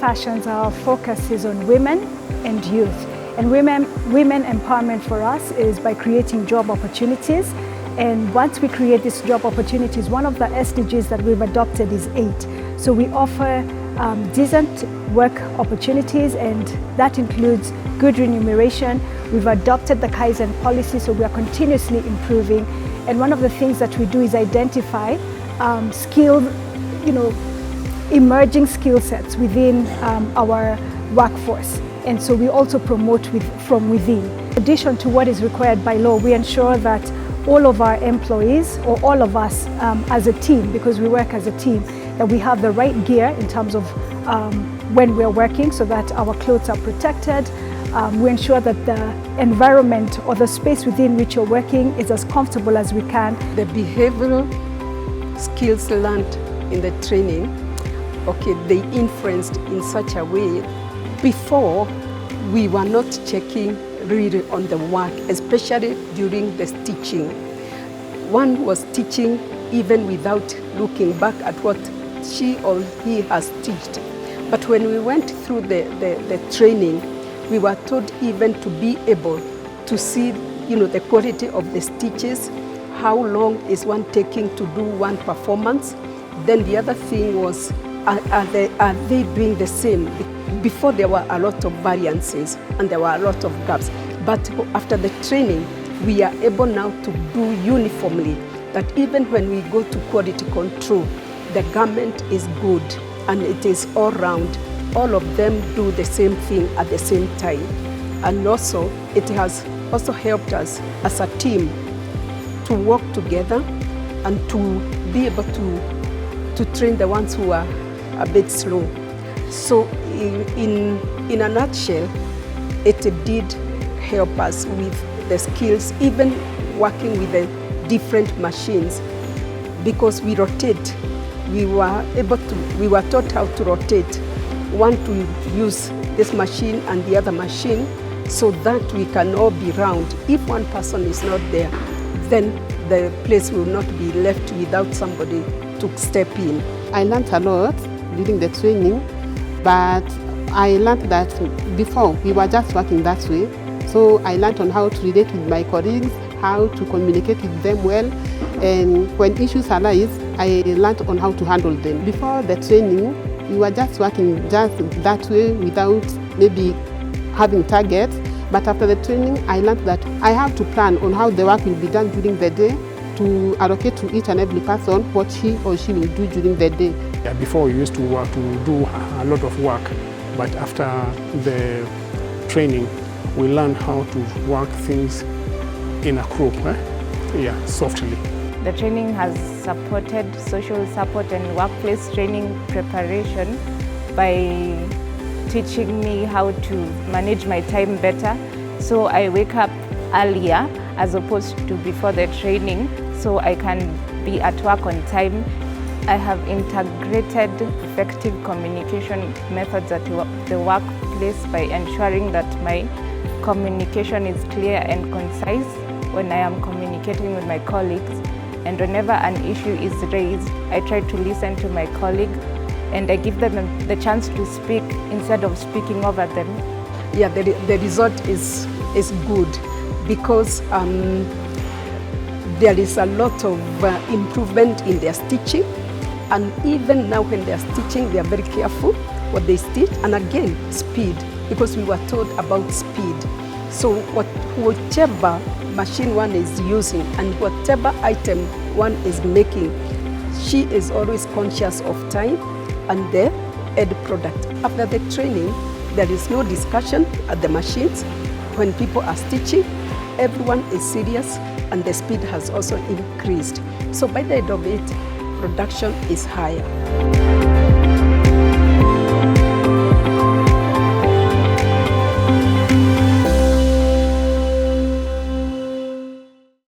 passions, our focus is on women and youth. And women empowerment for us is by creating job opportunities. And once we create these job opportunities, one of the SDGs that we've adopted is 8. So we offer decent work opportunities, and that includes good remuneration. We've adopted the Kaizen policy, so we are continuously improving. And one of the things that we do is identify emerging skill sets within our workforce. And so we also promote from within. In addition to what is required by law, we ensure that all of our employees, or all of us as a team, because we work as a team, that we have the right gear in terms of when we're working, so that our clothes are protected. We ensure that the environment or the space within which you're working is as comfortable as we can. The behavioral skills learned in the training, they influenced in such a way. Before, we were not checking really on the work, especially during the stitching. One was teaching even without looking back at what she or he has stitched. But when we went through the training, we were taught even to be able to see, the quality of the stitches, how long is one taking to do one performance. Then the other thing was, are they doing the same? Before there were a lot of variances and there were a lot of gaps. But after the training, we are able now to do uniformly, that even when we go to quality control, the garment is good and it is all round. All of them do the same thing at the same time. And also, it has also helped us as a team to work together and to be able to train the ones who are a bit slow. So in a nutshell, it did help us with the skills, even working with the different machines, because we rotate. We were taught how to rotate, one to use this machine and the other machine, so that we can all be round. If one person is not there, then the place will not be left without somebody to step in. I learned a lot during the training, but I learned that before we were just working that way. So I learned on how to relate with my colleagues, how to communicate with them well, and when issues arise, I learned on how to handle them. Before the training, we were just working just that way without maybe having targets. But after the training, I learned that I have to plan on how the work will be done during the day, to allocate to each and every person what he or she will do during the day. Yeah, before we used to do a lot of work, but after the training, we learned how to work things in a group, softly. The training has supported social support and workplace training preparation by teaching me how to manage my time better. So I wake up earlier as opposed to before the training, so I can be at work on time. I have integrated effective communication methods at the workplace by ensuring that my communication is clear and concise when I am communicating with my colleagues. And whenever an issue is raised, I try to listen to my colleague and I give them the chance to speak instead of speaking over them. Yeah, the result is good, because there is a lot of improvement in their stitching. And even now when they are stitching, they are very careful what they stitch. And again, speed, because we were taught about speed. So whichever machine one is using and whatever item one is making, she is always conscious of time and the end product. After the training, there is no discussion at the machines. When people are stitching, everyone is serious and the speed has also increased. So by the end of it, production is higher.